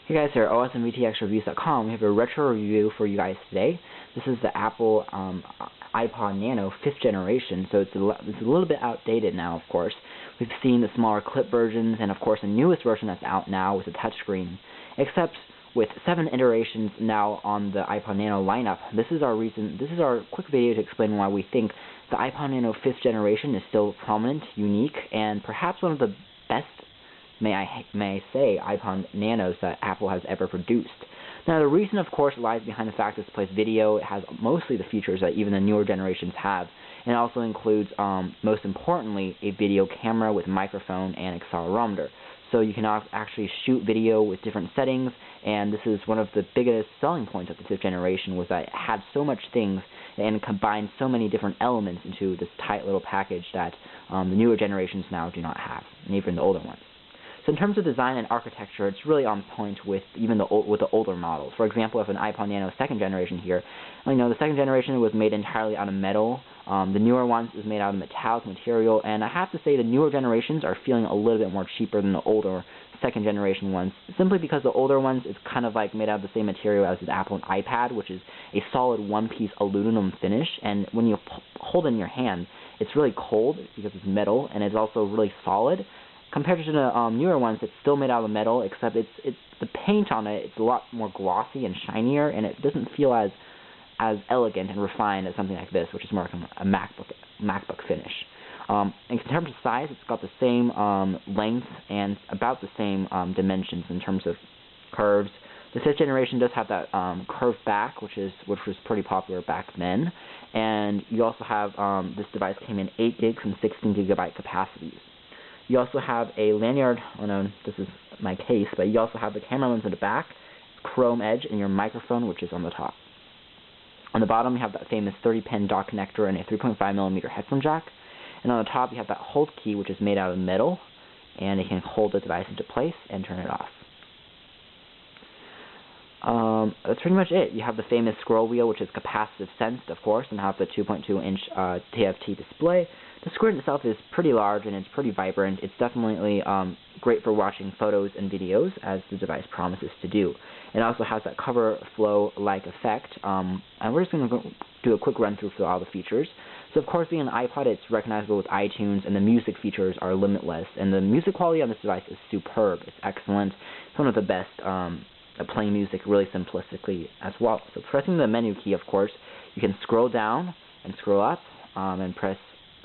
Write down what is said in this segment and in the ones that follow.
Hey guys, here at OSMVTXReviews.com. We have a retro review for you guys today. This is the Apple iPod Nano 5th generation, so it's a little bit outdated now, of course. We've seen the smaller clip versions and, of course, the newest version that's out now with a touchscreen. Except with 7 iterations now on the iPod Nano lineup, this is our quick video to explain why we think the iPod Nano 5th generation is still prominent, unique, and perhaps one of the best, may I say, iPod Nanos that Apple has ever produced. Now, the reason, of course, lies behind the fact this plays video. It has mostly the features that even the newer generations have, and it also includes, most importantly, a video camera with microphone and accelerometer. So you can actually shoot video with different settings, and this is one of the biggest selling points of the 5th generation, was that it had so much things and combined so many different elements into this tight little package that the newer generations now do not have, and even the older ones. So in terms of design and architecture, it's really on point with even the older models. For example, if an iPod Nano 2nd generation here, the 2nd generation was made entirely out of metal. The newer ones is made out of metallic material, and I have to say the newer generations are feeling a little bit more cheaper than the older 2nd generation ones, simply because the older ones is kind of like made out of the same material as the Apple iPad, which is a solid one-piece aluminum finish, and when you hold it in your hand, it's really cold because it's metal, and it's also really solid. Compared to the newer ones, it's still made out of metal, except it's the paint on it, it's a lot more glossy and shinier, and it doesn't feel as elegant and refined as something like this, which is more like a MacBook finish. In terms of size, it's got the same length and about the same dimensions in terms of curves. The 5th generation does have that curved back, which was pretty popular back then, and you also have this device came in 8 gigs and 16 gigabyte capacities. You also have a lanyard, oh no, this is my case, but you also have the camera lens in the back, chrome edge, and your microphone, which is on the top. On the bottom, you have that famous 30-pin dock connector and a 3.5mm headphone jack. And on the top, you have that hold key, which is made out of metal, and it can hold the device into place and turn it off. That's pretty much it. You have the famous scroll wheel, which is capacitive sensed, of course, and have the 2.2-inch TFT display. The screen itself is pretty large and it's pretty vibrant. It's definitely great for watching photos and videos, as the device promises to do. It also has that cover flow-like effect, and we're just going to do a quick run-through for all the features. So, of course, being an iPod, it's recognizable with iTunes, and the music features are limitless. And the music quality on this device is superb. It's excellent. It's one of the best playing music really simplistically as well. So pressing the menu key, of course, you can scroll down and scroll up and press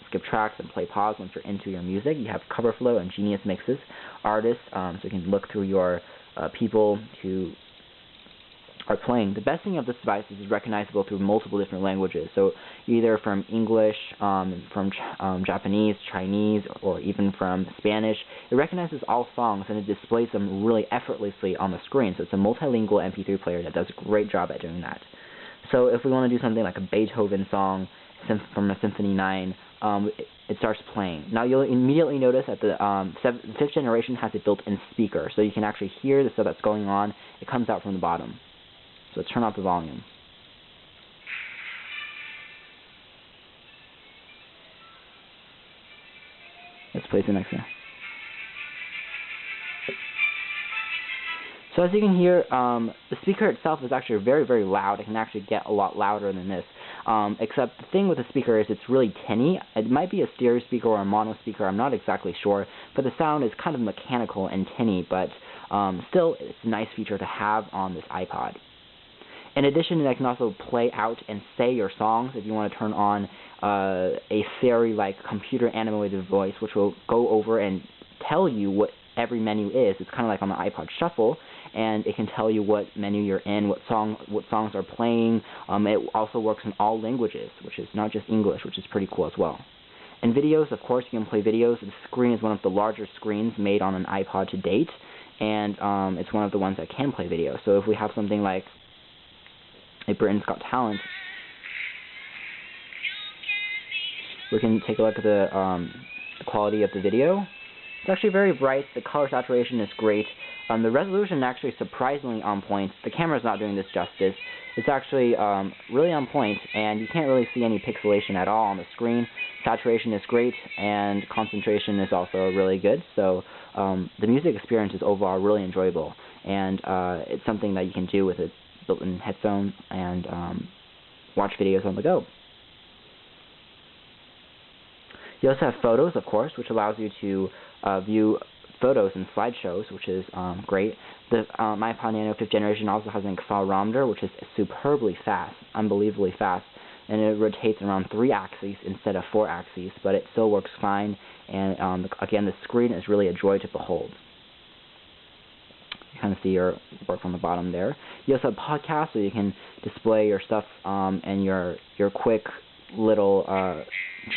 skip tracks and play pause once you're into your music. You have cover flow and genius mixes, artists, so you can look through your people who are playing. The best thing of this device is it's recognizable through multiple different languages, so either from English, from Japanese, Chinese, or even from Spanish. It recognizes all songs and it displays them really effortlessly on the screen, so it's a multilingual MP3 player that does a great job at doing that. So if we want to do something like a Beethoven song from a Symphony 9, it starts playing. Now you'll immediately notice that the 5th generation has a built-in speaker, so you can actually hear the stuff that's going on. It comes out from the bottom. So let's turn off the volume. Let's play the next one. So as you can hear, the speaker itself is actually very, very loud. It can actually get a lot louder than this. Except the thing with the speaker is it's really tinny. It might be a stereo speaker or a mono speaker, I'm not exactly sure, but the sound is kind of mechanical and tinny, but still it's a nice feature to have on this iPod. In addition, it can also play out and say your songs if you want to turn on a fairy-like computer-animated voice, which will go over and tell you what every menu is. It's kind of like on the iPod Shuffle, and it can tell you what menu you're in, what songs are playing. It also works in all languages, which is not just English, which is pretty cool as well. In videos, of course, you can play videos. The screen is one of the larger screens made on an iPod to date, and it's one of the ones that can play video. So if we have something like a Britain's Got Talent, we can take a look at the quality of the video. It's actually very bright. The color saturation is great. The resolution is actually surprisingly on point. The camera's not doing this justice. It's actually really on point, and you can't really see any pixelation at all on the screen. Saturation is great, and concentration is also really good. So the music experience is overall really enjoyable. and it's something that you can do with a built-in headphone and watch videos on the go. You also have photos, of course, which allows you to view photos in slideshows, which is great. The iPod Nano 5th generation also has an accelerometer, which is superbly fast, unbelievably fast, and it rotates around 3 axes instead of 4 axes, but it still works fine, and again, the screen is really a joy to behold. You kind of see your work on the bottom there. You also have podcasts, so you can display your stuff and your quick little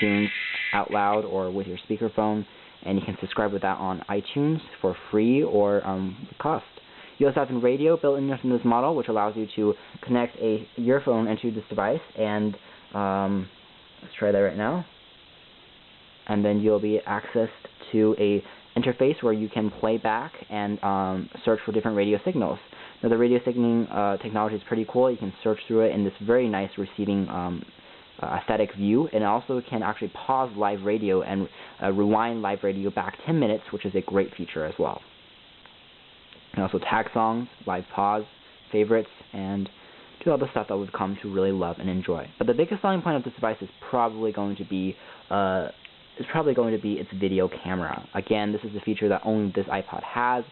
tunes out loud or with your speakerphone, and you can subscribe with that on iTunes for free or with cost. You also have a radio built in this model, which allows you to connect a earphone into this device, and let's try that right now. And then you'll be accessed to a interface where you can play back and search for different radio signals. Now, the radio signaling technology is pretty cool. You can search through it in this very nice receiving aesthetic view, and it also can actually pause live radio and rewind live radio back 10 minutes, which is a great feature as well. You can also tag songs, live pause, favorites, and do all the stuff that we've come to really love and enjoy. But the biggest selling point of this device is probably going to be its video camera. Again, this is a feature that only this iPod has,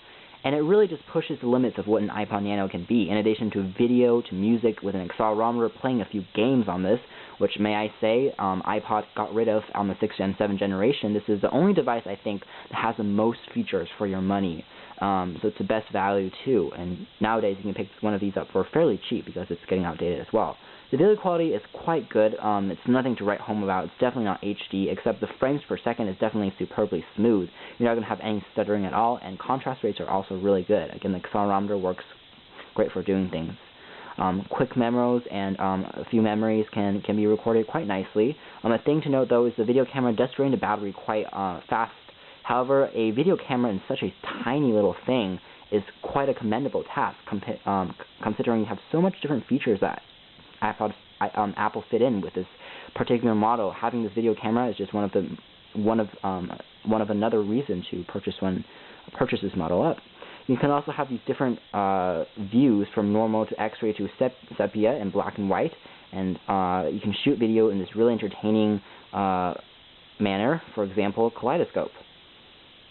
and it really just pushes the limits of what an iPod Nano can be. In addition to video, to music, with an accelerometer, playing a few games on this, which, may I say, iPod got rid of on the 6th and 7th generation. This is the only device, I think, that has the most features for your money. So it's the best value, too. And nowadays, you can pick one of these up for fairly cheap because it's getting outdated as well. The video quality is quite good. It's nothing to write home about. It's definitely not HD, except the frames per second is definitely superbly smooth. You're not going to have any stuttering at all, and contrast rates are also really good. Again, the accelerometer works great for doing things. Quick memos and a few memories can be recorded quite nicely. A thing to note, though, is the video camera does drain the battery quite fast. However, a video camera in such a tiny little thing is quite a commendable task, considering you have so much different features that Apple fit in with this particular model. Having this video camera is just one of another reason to purchase this model up. You can also have these different views from normal to X-ray to sepia and black and white, and you can shoot video in this really entertaining manner. For example, kaleidoscope.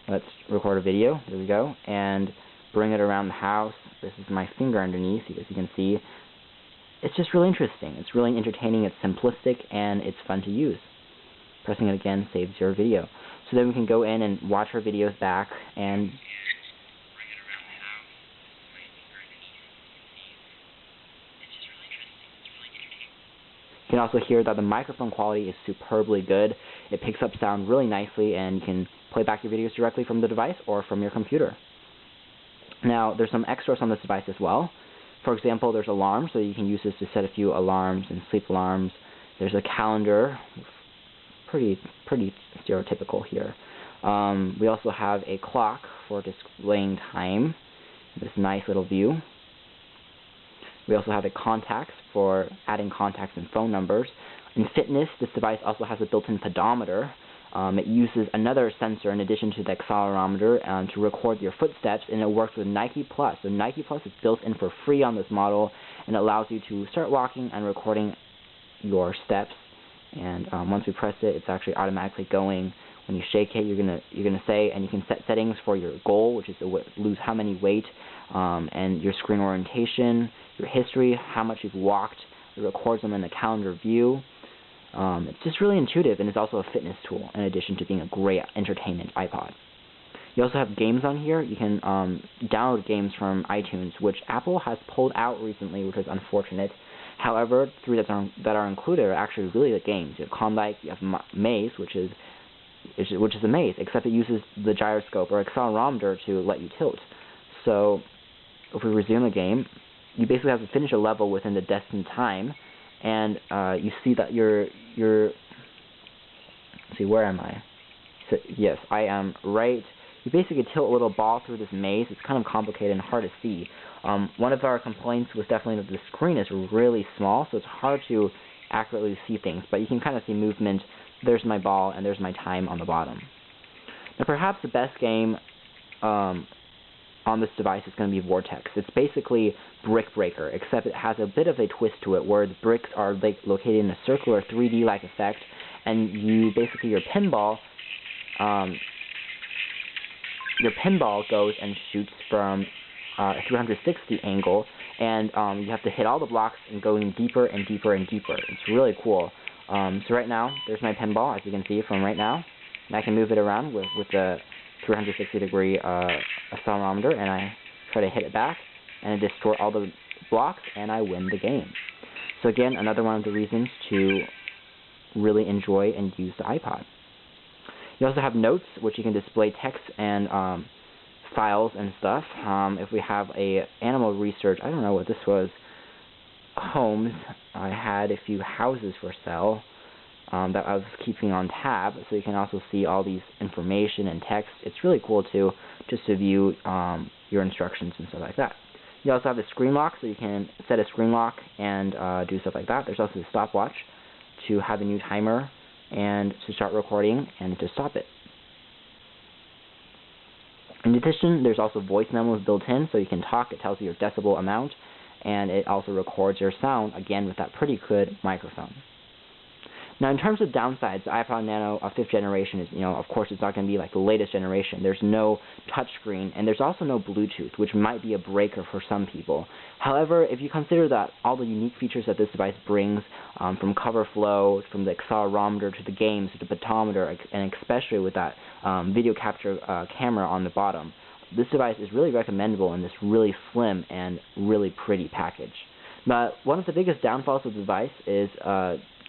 Let's record a video. There we go, and bring it around the house. This is my finger underneath, as you can see. It's just really interesting. It's really entertaining. It's simplistic, and it's fun to use. Pressing it again saves your video. So then we can go in and watch our videos back and you can also hear that the microphone quality is superbly good. It picks up sound really nicely, and you can play back your videos directly from the device or from your computer. Now, there's some extras on this device as well. For example, there's alarms, so you can use this to set a few alarms and sleep alarms. There's a calendar, pretty stereotypical here. We also have a clock for displaying time, this nice little view. We also have a contacts for adding contacts and phone numbers. In fitness, this device also has a built-in pedometer. It uses another sensor in addition to the accelerometer to record your footsteps, and it works with Nike Plus. So Nike Plus is built in for free on this model, and it allows you to start walking and recording your steps. And once we press it, it's actually automatically going. When you shake it, you're gonna say, and you can set settings for your goal, which is to lose how many weight, and your screen orientation, your history, how much you've walked. It records them in the calendar view. It's just really intuitive, and it's also a fitness tool in addition to being a great entertainment iPod. You also have games on here. You can download games from iTunes, which Apple has pulled out recently, which is unfortunate. However, three that are included are actually really good games. You have Combat, you have Maze, which is a maze, except it uses the gyroscope or accelerometer to let you tilt. So, if we resume the game, you basically have to finish a level within the destined time, and you see that let's see, where am I? So, yes, I am right. You basically tilt a little ball through this maze. It's kind of complicated and hard to see. One of our complaints was definitely that the screen is really small, so it's hard to accurately see things, but you can kind of see movement. There's my ball, and there's my time on the bottom. Now, perhaps the best game on this device is going to be Vortex. It's basically Brick Breaker, except it has a bit of a twist to it, where the bricks are located in a circular 3D-like effect, and basically your pinball goes and shoots from a 360 angle, and you have to hit all the blocks and going deeper and deeper and deeper. It's really cool. So right now, there's my pinball, as you can see from right now, and I can move it around with the 360-degree accelerometer, and I try to hit it back, and I distort all the blocks, and I win the game. So again, another one of the reasons to really enjoy and use the iPod. You also have notes, which you can display text and files and stuff. If we have a animal research, I don't know what this was, homes, I had a few houses for sale that I was keeping on tab, so you can also see all these information and text. It's really cool too, just to view your instructions and stuff like that. You also have the screen lock, so you can set a screen lock and do stuff like that. There's also the stopwatch to have a new timer and to start recording and to stop it. In addition, there's also voice memos built in, so you can talk. It tells you your decibel amount, and it also records your sound, again, with that pretty good microphone. Now, in terms of downsides, the iPod Nano 5th generation is, of course, it's not going to be like the latest generation. There's no touchscreen, and there's also no Bluetooth, which might be a breaker for some people. However, if you consider that all the unique features that this device brings, from cover flow, from the accelerometer to the games, to the pedometer, and especially with that video capture camera on the bottom, this device is really recommendable in this really slim and really pretty package. But one of the biggest downfalls of the device is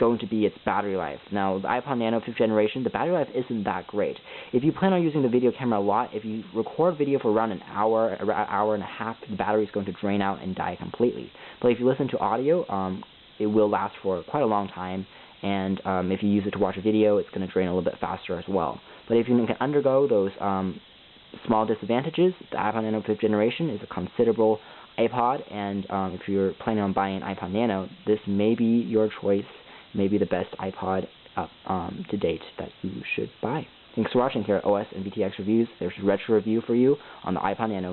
going to be its battery life. Now, the iPod Nano 5th generation, the battery life isn't that great. If you plan on using the video camera a lot, if you record video for around an hour and a half, the battery is going to drain out and die completely. But if you listen to audio, it will last for quite a long time, and if you use it to watch a video, it's going to drain a little bit faster as well. But if you can undergo those small disadvantages, the iPod Nano 5th generation is a considerable iPod, and if you're planning on buying an iPod Nano, this may be your choice, maybe the best iPod to date that you should buy. Thanks for watching here at OS and VTX Reviews. There's a retro review for you on the iPod Nano